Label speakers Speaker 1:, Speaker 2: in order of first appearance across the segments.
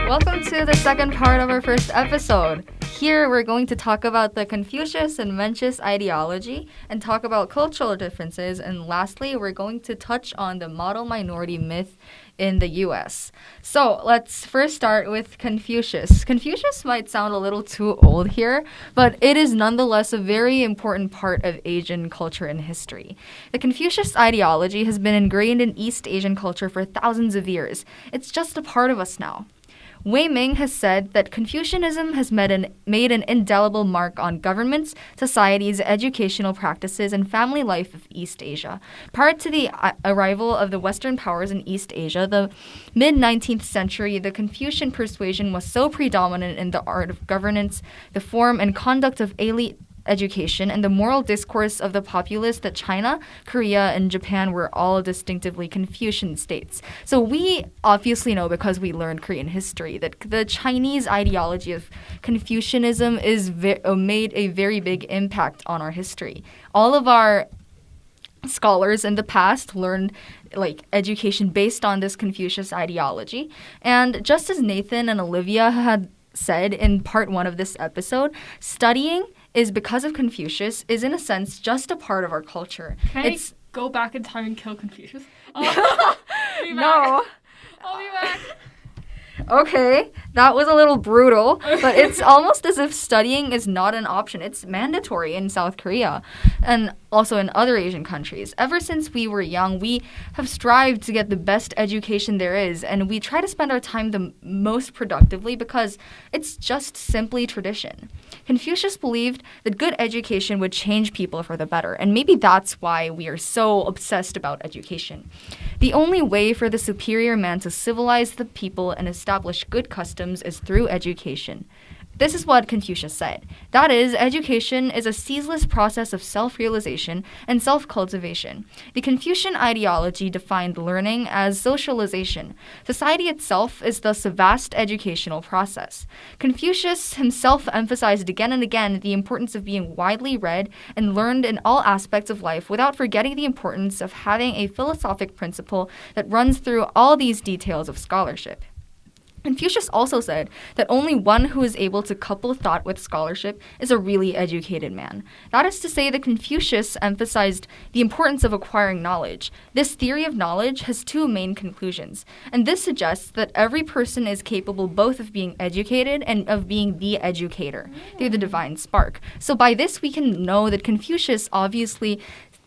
Speaker 1: Welcome to the second part of our first episode. Here we're going to talk about the Confucius and Mencius ideology and talk about cultural differences. And lastly, we're going to touch on the model minority myth in the US. So let's first start with Confucius. Confucius might sound a little too old here, but it is nonetheless a very important part of Asian culture and history. The Confucius ideology has been ingrained in East Asian culture for thousands of years. It's just a part of us now. Wei Ming has said that Confucianism has made an indelible mark on governments, societies, educational practices, and family life of East Asia. Prior to the arrival of the Western powers in East Asia, the mid-19th century, the Confucian persuasion was so predominant in the art of governance, the form and conduct of elite education, and the moral discourse of the populace that China, Korea, and Japan were all distinctively Confucian states. So we obviously know, because we learned Korean history, that the Chinese ideology of Confucianism is made a very big impact on our history. All of our scholars in the past learned education based on this Confucius ideology. And just as Nathan and Olivia had said in part 1 of this episode, studying is because of Confucius is in a sense just a part of our culture.
Speaker 2: Can I go back in time and kill Confucius?
Speaker 1: No.
Speaker 2: I'll be back.
Speaker 1: Okay, that was a little brutal, but it's almost as if studying is not an option. It's mandatory in South Korea and also in other Asian countries. Ever since we were young, we have strived to get the best education there is, and we try to spend our time the most productively because it's just simply tradition. Confucius believed that good education would change people for the better, and maybe that's why we are so obsessed about education. The only way for the superior man to civilize the people and establish good customs is through education. This is what Confucius said. That is, education is a ceaseless process of self-realization and self-cultivation. The Confucian ideology defined learning as socialization. Society itself is thus a vast educational process. Confucius himself emphasized again and again the importance of being widely read and learned in all aspects of life without forgetting the importance of having a philosophic principle that runs through all these details of scholarship. Confucius also said that only one who is able to couple thought with scholarship is a really educated man. That is to say that Confucius emphasized the importance of acquiring knowledge. This theory of knowledge has two main conclusions, and this suggests that every person is capable both of being educated and of being the educator through the divine spark. So by this we can know that Confucius obviously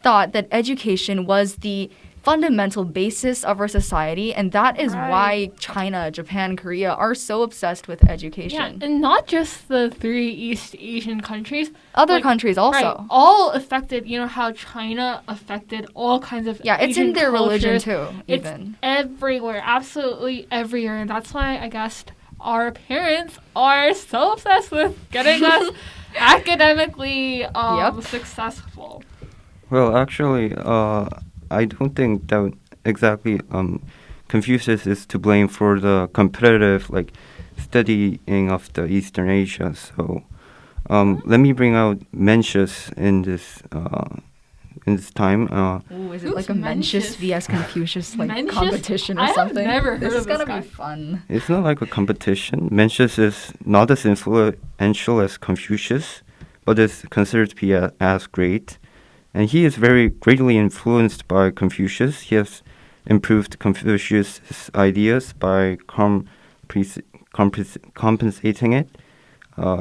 Speaker 1: thought that education was the fundamental basis of our society, and that is why China, Japan, Korea are so obsessed with education.
Speaker 2: Yeah, and not just the 3 East Asian countries.
Speaker 1: Other countries also.
Speaker 2: Right, all affected, how China affected all kinds of
Speaker 1: Yeah, it's
Speaker 2: Asian
Speaker 1: in their
Speaker 2: cultures.
Speaker 1: religion too, even.
Speaker 2: It's everywhere, absolutely everywhere. And that's why I guess our parents are so obsessed with getting us academically successful.
Speaker 3: Well, actually, I don't think that exactly Confucius is to blame for the competitive studying of the Eastern Asia. So let me bring out Mencius in this time.
Speaker 1: Ooh, is it like a Mencius vs Confucius
Speaker 2: Mencius?
Speaker 1: competition or
Speaker 2: I have
Speaker 1: something?
Speaker 2: never heard
Speaker 1: this
Speaker 2: of
Speaker 1: is gonna
Speaker 2: this guy.
Speaker 1: be fun.
Speaker 3: It's not like a competition. Mencius is not as influential as Confucius, but is considered to be as great. And he is very greatly influenced by Confucius. He has improved Confucius' ideas by compensating it.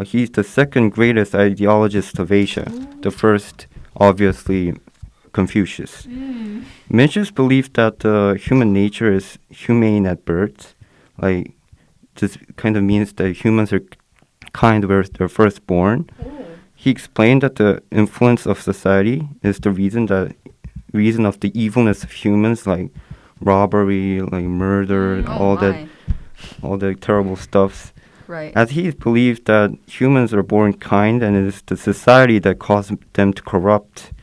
Speaker 3: He's the second greatest ideologist of Asia. The first, obviously, Confucius. Mencius believed that human nature is humane at birth. This kind of means that humans are kind where they're first born. He explained that the influence of society is the reason of the evilness of humans, like robbery, like murder, all the terrible stuff.
Speaker 1: Right.
Speaker 3: As he believed that humans are born kind and it is the society that causes them to corrupt,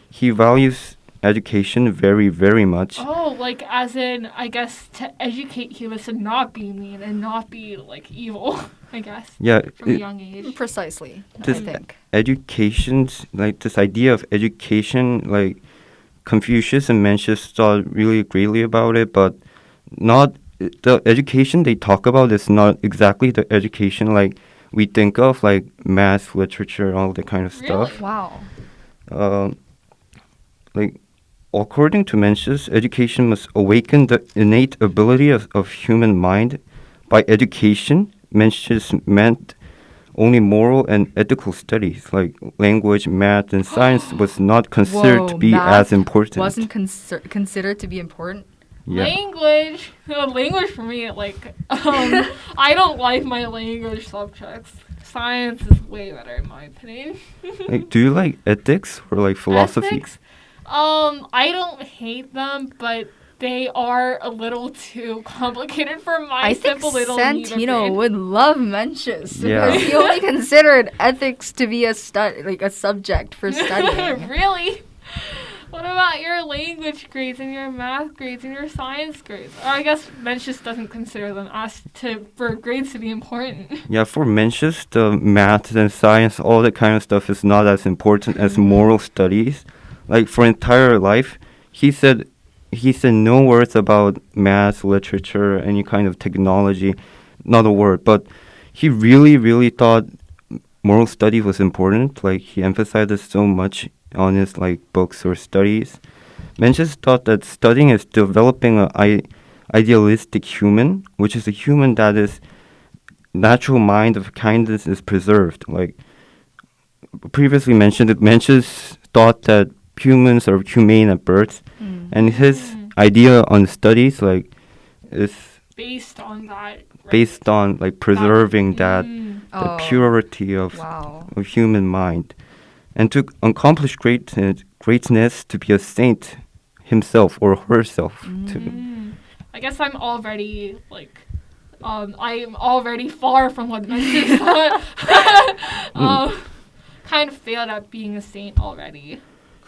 Speaker 3: he values education very, very much.
Speaker 2: Oh, as in, I guess, to educate humans to not be mean and not be, evil, I guess.
Speaker 3: Yeah.
Speaker 2: From a young age.
Speaker 1: Precisely, I
Speaker 3: This
Speaker 1: think.
Speaker 3: education's, this idea of education, Confucius and Mencius thought really greatly about it, but not the education they talk about is not exactly the education like we think of, like math, literature, all that kind of stuff.
Speaker 1: Wow.
Speaker 3: Um, like according to Mencius, education must awaken the innate ability of human mind. By education, Mencius meant only moral and ethical studies, like language, math, and science was not considered to
Speaker 1: Whoa,
Speaker 3: be
Speaker 1: math
Speaker 3: as important.
Speaker 1: wasn't considered to be important.
Speaker 3: Yeah.
Speaker 2: Language for me, like, I don't like my language subjects. Science is way better in my opinion.
Speaker 3: Like, do you like ethics or like philosophy?
Speaker 2: Ethics, I don't hate them, but they are a little too complicated for my
Speaker 1: I think
Speaker 2: simple little
Speaker 1: Santino
Speaker 2: brain.
Speaker 1: would love Mencius
Speaker 3: Yeah.
Speaker 1: because he only considered ethics to be a subject for studying.
Speaker 2: Really? What about your language grades and your math grades and your science grades? Or I guess Mencius doesn't consider them for grades to be important.
Speaker 3: Yeah, for Mencius, the math and science, all that kind of stuff is not as important as moral studies. Like for entire life, he said no words about math, literature, any kind of technology, not a word. But he really, really thought moral study was important. Like he emphasized it so much on his like books or studies. Mencius thought that studying is developing an idealistic human, which is a human that is natural mind of kindness is preserved. Like previously mentioned, Mencius thought that humans are humane at birth, and his idea on studies like is
Speaker 2: Based on that. Right?
Speaker 3: based on like preserving that the
Speaker 1: Oh,
Speaker 3: purity of
Speaker 1: wow.
Speaker 3: human mind, and to accomplish greatness to be a saint himself or herself.
Speaker 2: I guess I'm already like, I'm already far from what Mencius thought. Kind of failed at being a saint already.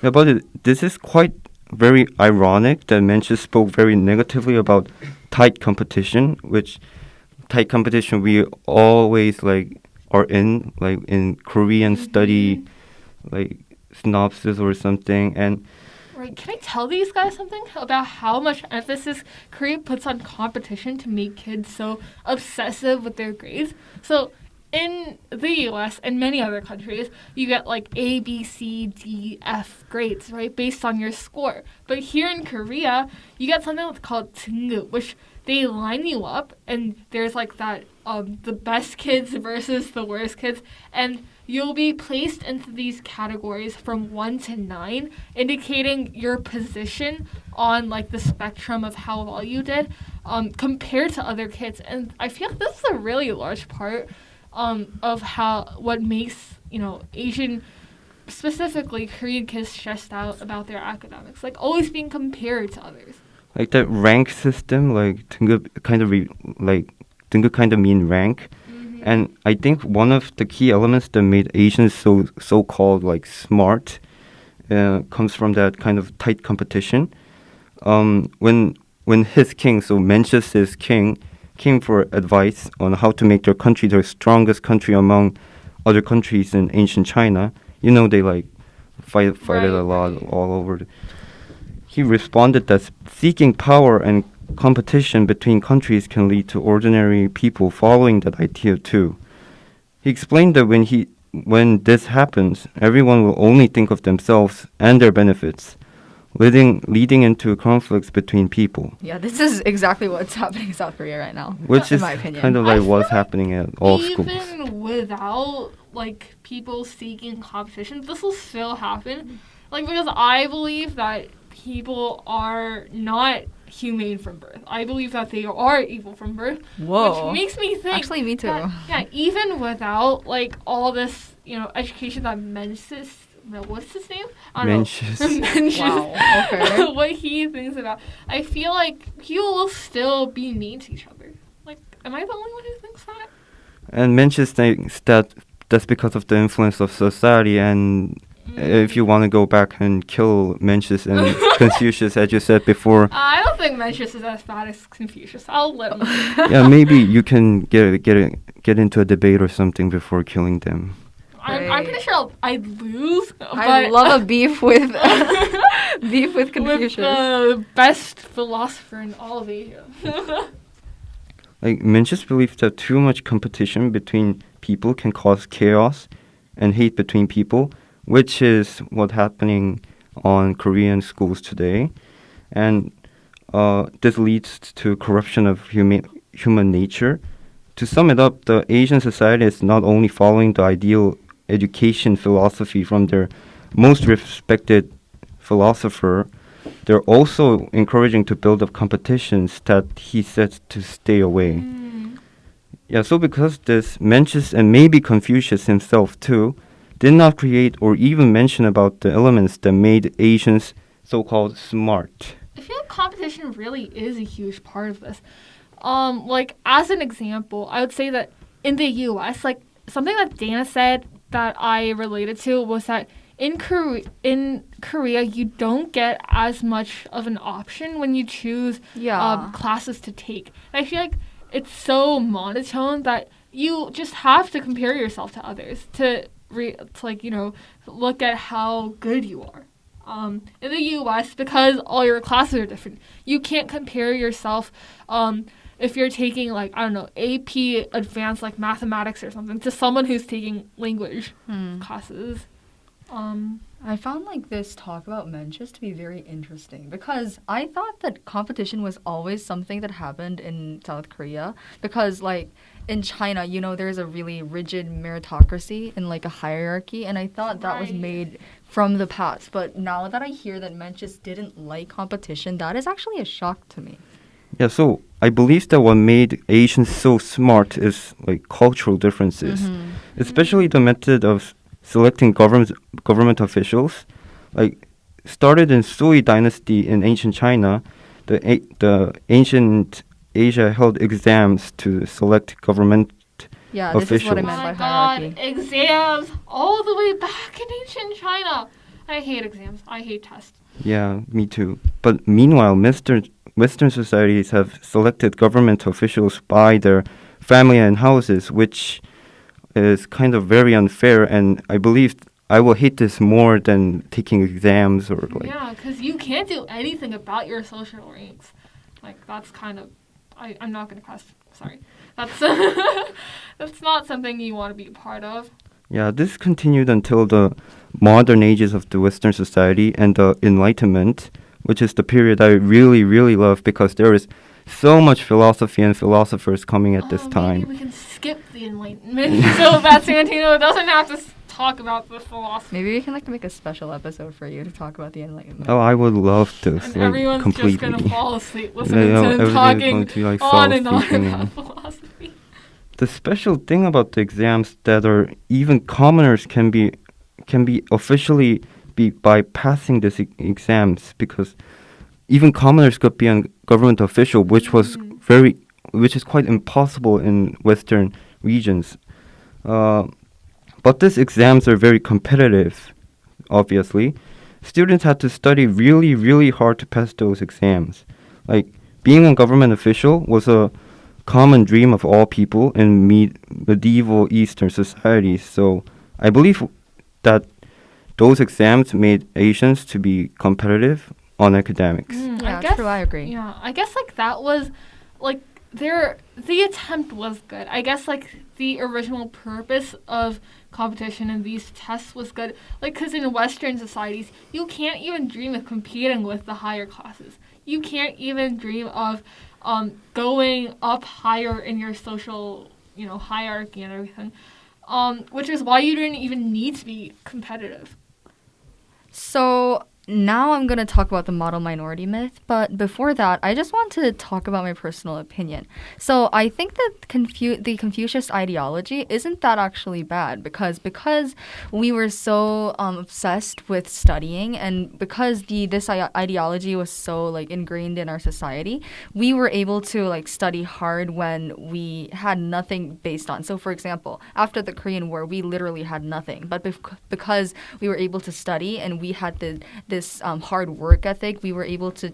Speaker 3: Yeah, but this is quite very ironic that Mencius spoke very negatively about tight competition, which tight competition we always like are in, like in Korean study, like synopsis or something. And
Speaker 2: Right, can I tell these guys something about how much emphasis Korea puts on competition to make kids so obsessive with their grades? So in the US and many other countries, you get like A, B, C, D, F grades, right, based on your score. But here in Korea, you get something that's called 등급, which they line you up, and there's like that the best kids versus the worst kids, and you'll be placed into these categories from 1 to 9, indicating your position on like the spectrum of how well you did compared to other kids. And I feel like this is a really large part of what makes, Asian, specifically Korean kids stressed out about their academics, like always being compared to others.
Speaker 3: like that rank system, like 등급 등급 kind of mean rank. And I think one of the key elements that made Asians so called like smart comes from that kind of tight competition. When his king, so Mencius' king, came for advice on how to make their country the strongest country among other countries in ancient China, they like fight it a lot all over. He responded that seeking power and competition between countries can lead to ordinary people following that idea too. He explained that when this happens, everyone will only think of themselves and their benefits, leading into conflicts between people.
Speaker 1: Yeah, this is exactly what's happening in South Korea right now,
Speaker 3: Which
Speaker 1: in
Speaker 3: is
Speaker 1: my opinion.
Speaker 3: kind of like what's happening at all schools.
Speaker 2: Even without like people seeking competition, this will still happen. Like, because I believe that people are not humane from birth. I believe that they are evil from birth.
Speaker 1: Whoa.
Speaker 2: Which makes me think.
Speaker 1: Actually, me too.
Speaker 2: That, even without like all this, education that Mencius. What's his name? I don't
Speaker 3: Mencius.
Speaker 2: know. Mencius.
Speaker 1: Wow, okay.
Speaker 2: What he thinks about. I feel like people will still be mean to each other. Like, am I the only one who thinks that?
Speaker 3: And Mencius thinks that that's because of the influence of society, and if you want to go back and kill Mencius and Confucius, as you said before.
Speaker 2: I don't think Mencius is as bad as Confucius. I'll let him.
Speaker 3: Yeah, maybe you can get into a debate or something before killing them.
Speaker 2: I'm pretty sure I'd lose.
Speaker 1: I love a beef with Confucius.
Speaker 2: With the best philosopher in all of Asia.
Speaker 3: Like Mencius believes that too much competition between people can cause chaos and hate between people, which is what's happening on Korean schools today. And this leads to corruption of human nature. To sum it up, the Asian society is not only following the ideal education philosophy from their most respected philosopher, they're also encouraging to build up competitions that he said to stay away. Yeah, so because this, Mencius and maybe Confucius himself too did not create or even mention about the elements that made Asians so-called smart.
Speaker 2: I feel like competition really is a huge part of this. Like as an example, I would say that in the U.S., like something that Dana said that I related to was that in Korea, you don't get as much of an option when you choose classes to take. And I feel like it's so monotone that you just have to compare yourself to others to look at how good you are. In the U.S., because all your classes are different, you can't compare yourself if you're taking, like, I don't know, AP advanced, like, mathematics or something, to someone who's taking language classes.
Speaker 1: I found, like, this talk about Mencius to be very interesting because I thought that competition was always something that happened in South Korea because, like, in China, you know, there's a really rigid meritocracy and, like, a hierarchy, and I thought that was made from the past. But now that I hear that Mencius didn't like competition, that is actually a shock to me.
Speaker 3: Yeah, so I believe that what made Asians so smart is like cultural differences, especially the method of selecting government officials. Like started in Sui dynasty in ancient China, the ancient Asia held exams to select government officials.
Speaker 1: This is what I meant by hierarchy.
Speaker 2: God, exams all the way back in ancient China. I hate exams. I hate tests.
Speaker 3: Yeah, me too. But meanwhile, Western societies have selected government officials by their family and houses, which is kind of very unfair. And I believe I will hate this more than taking exams or like.
Speaker 2: Yeah, because you can't do anything about your social ranks. Like that's kind of, I'm not gonna cuss. Sorry, that's that's not something you want to be a part of.
Speaker 3: Yeah, this continued until the modern ages of the Western society and the Enlightenment, which is the period I really, really love because there is so much philosophy and philosophers coming at this time.
Speaker 2: Maybe we can skip the Enlightenment so that Santino doesn't have to talk about the philosophy.
Speaker 1: Maybe we can like make a special episode for you to talk about the Enlightenment.
Speaker 3: Oh, I would love to.
Speaker 2: And everyone's
Speaker 3: completely.
Speaker 2: just gonna fall asleep listening to him talking on and on about philosophy.
Speaker 3: The special thing about the exams that are even commoners can be officially be by passing these exams because even commoners could be a government official, which is quite impossible in Western regions. But these exams are very competitive, obviously. Students had to study really, really hard to pass those exams. Like, being a government official was a common dream of all people in medieval Eastern societies. So I believe that those exams made Asians to be competitive on academics.
Speaker 1: True, I agree.
Speaker 2: Yeah, I guess like that was like the attempt was good. I guess like the original purpose of competition and these tests was good. Like because in Western societies, you can't even dream of competing with the higher classes. You can't even dream of going up higher in your social, hierarchy and everything. Which is why you didn't even need to be competitive.
Speaker 1: So now I'm going to talk about the model minority myth, but before that, I just want to talk about my personal opinion. So I think that the Confucius ideology isn't that actually bad because we were so obsessed with studying and because this ideology was so like ingrained in our society, we were able to like study hard when we had nothing based on. So for example, after the Korean War, we literally had nothing, but because we were able to study and we had this hard work ethic, we were able to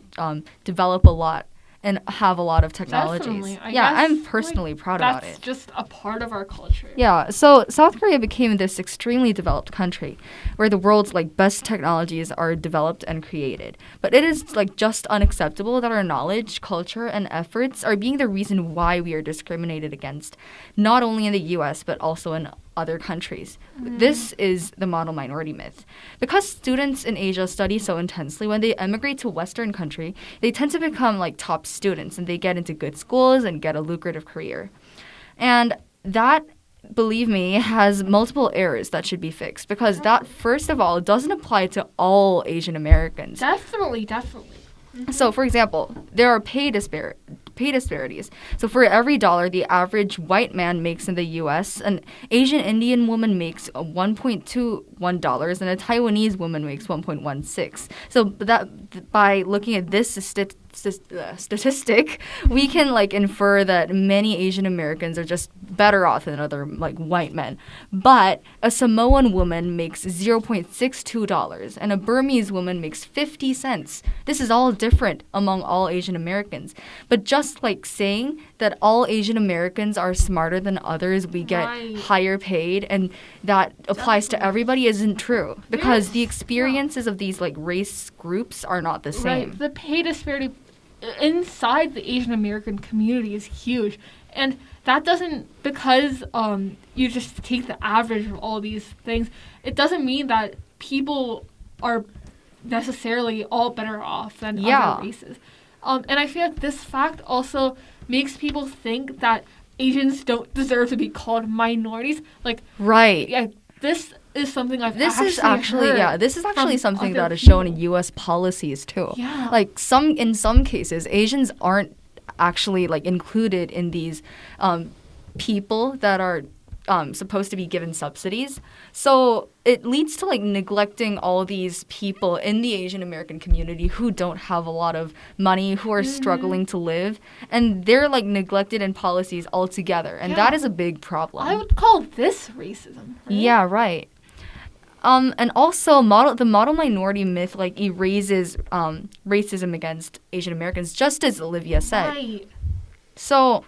Speaker 1: develop a lot. and have a lot of technologies.
Speaker 2: Definitely. I
Speaker 1: Yeah,
Speaker 2: guess,
Speaker 1: I'm personally proud about
Speaker 2: That's
Speaker 1: it.
Speaker 2: just a part of our culture.
Speaker 1: Yeah, so South Korea became this extremely developed country where the world's like best technologies are developed and created. But it is like just unacceptable that our knowledge, culture, and efforts are being the reason why we are discriminated against, not only in the US but also in other countries. This is the model minority myth. Because students in Asia study so intensely, when they emigrate to a Western country, they tend to become like top students and they get into good schools and get a lucrative career. And that, believe me, has multiple errors that should be fixed because that, first of all, doesn't apply to all Asian Americans.
Speaker 2: Definitely.
Speaker 1: So, for example, there are pay disparities. So, for every dollar the average white man makes in the U.S., an Asian Indian woman makes $1.21 and a Taiwanese woman makes 1.16. So, that by looking at this statistic, we can like infer that many Asian Americans are just better off than other like white men. But a Samoan woman makes $0.62 and a Burmese woman makes 50 cents. This is all different among all Asian Americans. But just like saying that all Asian Americans are smarter than others, we get higher paid, and that applies to everybody isn't true because the experiences of these like race groups are not the same.
Speaker 2: Right. The pay disparity inside the Asian American community is huge, and that doesn't, because you just take the average of all these things, it doesn't mean that people are necessarily all better off than other races. And I feel like this fact also makes people think that Asians don't deserve to be called minorities. Like,
Speaker 1: right.
Speaker 2: Yeah, this is something I've
Speaker 1: This
Speaker 2: actually
Speaker 1: is actually
Speaker 2: heard
Speaker 1: this is actually something that is
Speaker 2: people.
Speaker 1: shown in U.S. policies too.
Speaker 2: Yeah.
Speaker 1: Like in some cases, Asians aren't actually like included in these people that are supposed to be given subsidies. So it leads to like neglecting all these people in the Asian American community who don't have a lot of money, who are struggling to live, and they're like neglected in policies altogether, and that is a big problem.
Speaker 2: I would call this racism. Right?
Speaker 1: Yeah, right. And also, the model minority myth like erases racism against Asian Americans, just as Olivia said.
Speaker 2: Right.
Speaker 1: So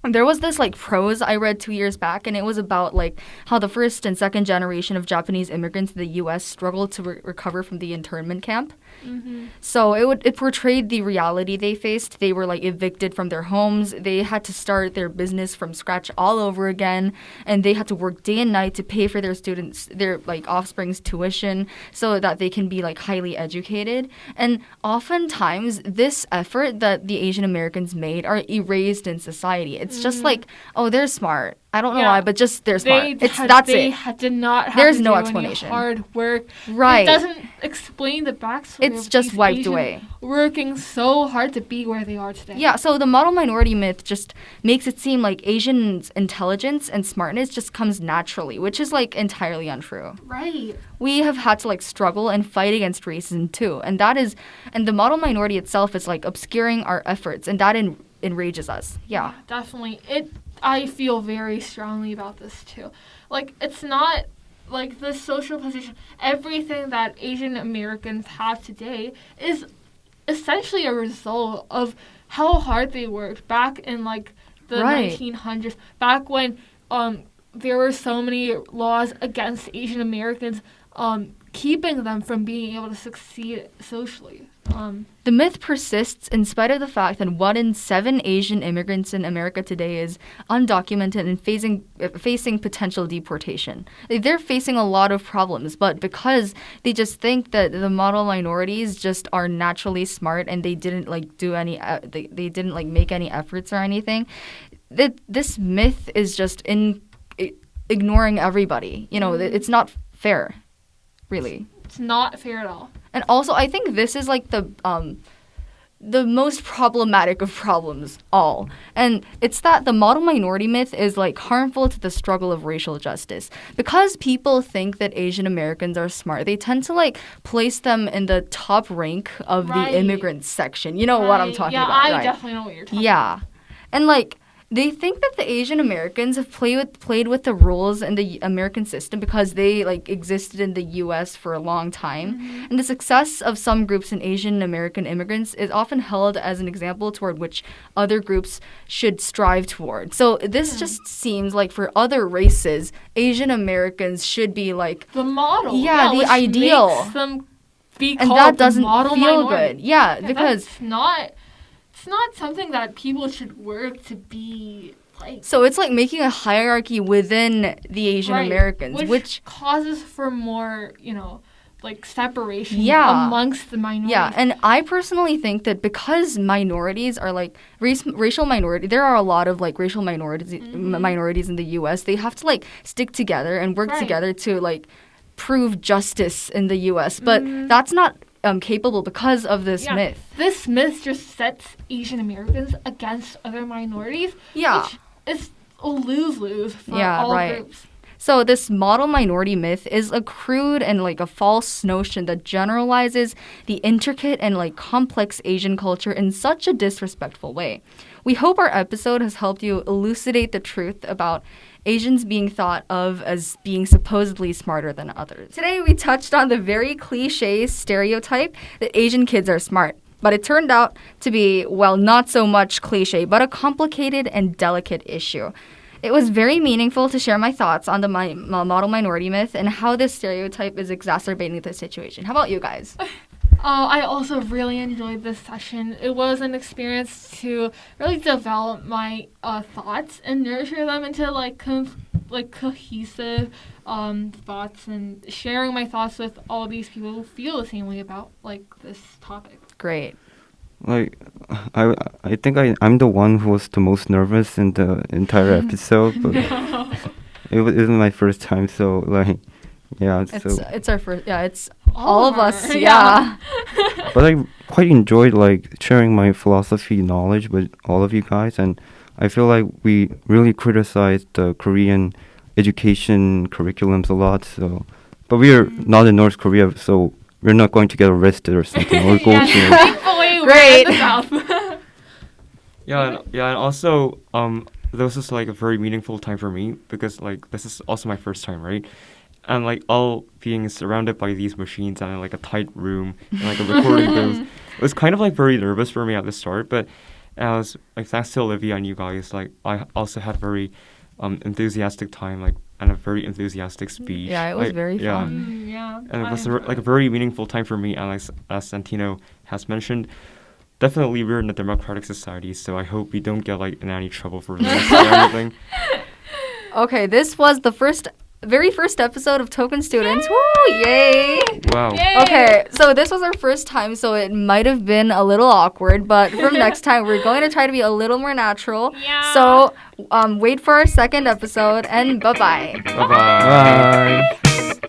Speaker 1: there was this like prose I read 2 years back, and it was about like how the first and second generation of Japanese immigrants in the U.S. struggled to recover from the internment camp.
Speaker 2: Mm-hmm.
Speaker 1: So it portrayed the reality they faced. They were like evicted from their homes. They had to start their business from scratch all over again, and they had to work day and night to pay for their like offspring's tuition so that they can be like highly educated. And oftentimes this effort that the Asian Americans made are erased in society. It's just like, oh, they're smart. I don't know why, but just they're smart.
Speaker 2: They did not have
Speaker 1: There's
Speaker 2: to
Speaker 1: no
Speaker 2: do
Speaker 1: explanation.
Speaker 2: Any hard work.
Speaker 1: Right.
Speaker 2: It doesn't explain the backstory.
Speaker 1: It's
Speaker 2: of
Speaker 1: just
Speaker 2: these
Speaker 1: wiped
Speaker 2: Asians
Speaker 1: away.
Speaker 2: Working so hard to be where they are today.
Speaker 1: Yeah, so the model minority myth just makes it seem like Asians' intelligence and smartness just comes naturally, which is like entirely untrue.
Speaker 2: Right.
Speaker 1: We have had to like struggle and fight against racism too, and the model minority itself is like obscuring our efforts, and that enrages us. Yeah.
Speaker 2: Definitely. I feel very strongly about this too. Like, it's not like the social position. Everything that Asian Americans have today is essentially a result of how hard they worked back in like the 1900s, back when there were so many laws against Asian Americans, keeping them from being able to succeed socially.
Speaker 1: The myth persists in spite of the fact that 1 in 7 Asian immigrants in America today is undocumented and facing potential deportation. They're facing a lot of problems, but because they just think that the model minorities just are naturally smart and they didn't like do any, they didn't like make any efforts or anything, this myth is just ignoring everybody. You know, it's not fair, really.
Speaker 2: It's not fair at all.
Speaker 1: And also, I think this is like the most problematic of problems all. And it's that the model minority myth is like harmful to the struggle of racial justice. Because people think that Asian Americans are smart, they tend to like place them in the top rank of the immigrant section. You know what I'm talking about,
Speaker 2: Yeah, I
Speaker 1: right?
Speaker 2: definitely know what you're talking about.
Speaker 1: Yeah. And like They think that the Asian Americans have played with the rules in the American system because they like existed in the U.S. for a long time, and the success of some groups in Asian American immigrants is often held as an example toward which other groups should strive toward. So this just seems like for other races, Asian Americans should be like
Speaker 2: the model.
Speaker 1: Yeah, the
Speaker 2: which
Speaker 1: ideal.
Speaker 2: Makes them be
Speaker 1: and
Speaker 2: called
Speaker 1: that doesn't
Speaker 2: the model
Speaker 1: feel
Speaker 2: minority.
Speaker 1: good. Yeah, because
Speaker 2: that's not. It's not something that people should work to be like.
Speaker 1: so it's like making a hierarchy within the Asian
Speaker 2: Right,
Speaker 1: Americans, which
Speaker 2: causes for more, like separation
Speaker 1: Yeah.
Speaker 2: amongst the minorities.
Speaker 1: yeah, and I personally think that because minorities are like racial minority, there are a lot of like racial minorities in the U.S. They have to like stick together and work
Speaker 2: Right.
Speaker 1: together to like prove justice in the U.S. But that's not capable because of this myth.
Speaker 2: This myth just sets Asian Americans against other minorities.
Speaker 1: Yeah.
Speaker 2: Which is a lose-lose for
Speaker 1: Yeah,
Speaker 2: all
Speaker 1: right.
Speaker 2: groups.
Speaker 1: So this model minority myth is a crude and like a false notion that generalizes the intricate and like complex Asian culture in such a disrespectful way. We hope our episode has helped you elucidate the truth about Asians being thought of as being supposedly smarter than others. Today we touched on the very cliche stereotype that Asian kids are smart. But it turned out to be, well, not so much cliche, but a complicated and delicate issue. It was very meaningful to share my thoughts on the model minority myth and how this stereotype is exacerbating the situation. How about you guys?
Speaker 2: I also really enjoyed this session. It was an experience to really develop my thoughts and nurture them into cohesive thoughts, and sharing my thoughts with all these people who feel the same way about this topic.
Speaker 1: Great.
Speaker 3: Like, I think I'm the one who was the most nervous in the entire episode, but it was my first time, so like, yeah.
Speaker 1: It's our first. Yeah, it's
Speaker 2: All
Speaker 1: all of
Speaker 2: our-
Speaker 1: us.
Speaker 2: yeah.
Speaker 1: Yeah.
Speaker 3: But I quite enjoyed like sharing my philosophy knowledge with all of you guys, and I feel like we really criticized the Korean education curriculums a lot. So, but we are not in North Korea, so we're not going to get arrested or something or go to.
Speaker 2: Thankfully,
Speaker 1: Great.
Speaker 2: we're in the South.
Speaker 4: And also, this is like a very meaningful time for me because like this is also my first time, right? And like all being surrounded by these machines and like a tight room and like a recording booth, it was kind of like very nervous for me at the start. But as like thanks to Olivia and you guys, like I also had very enthusiastic time, like and a very enthusiastic speech.
Speaker 1: Yeah, it was
Speaker 4: Like,
Speaker 1: very
Speaker 4: yeah.
Speaker 1: fun.
Speaker 2: Yeah.
Speaker 4: And it was
Speaker 2: I-
Speaker 4: like a very meaningful time for me. And as Santino has mentioned, definitely we're in a democratic society, so I hope we don't get like in any trouble for this or anything.
Speaker 1: Okay, this was the very first episode of Token Students. Woo! Yay!
Speaker 4: Wow.
Speaker 2: Yay!
Speaker 1: Okay, so this was our first time, so it might have been a little awkward, but from next time, we're going to try to be a little more natural.
Speaker 2: Yeah.
Speaker 1: So, wait for our second episode, and bye-bye.
Speaker 4: Bye-bye.
Speaker 3: Bye.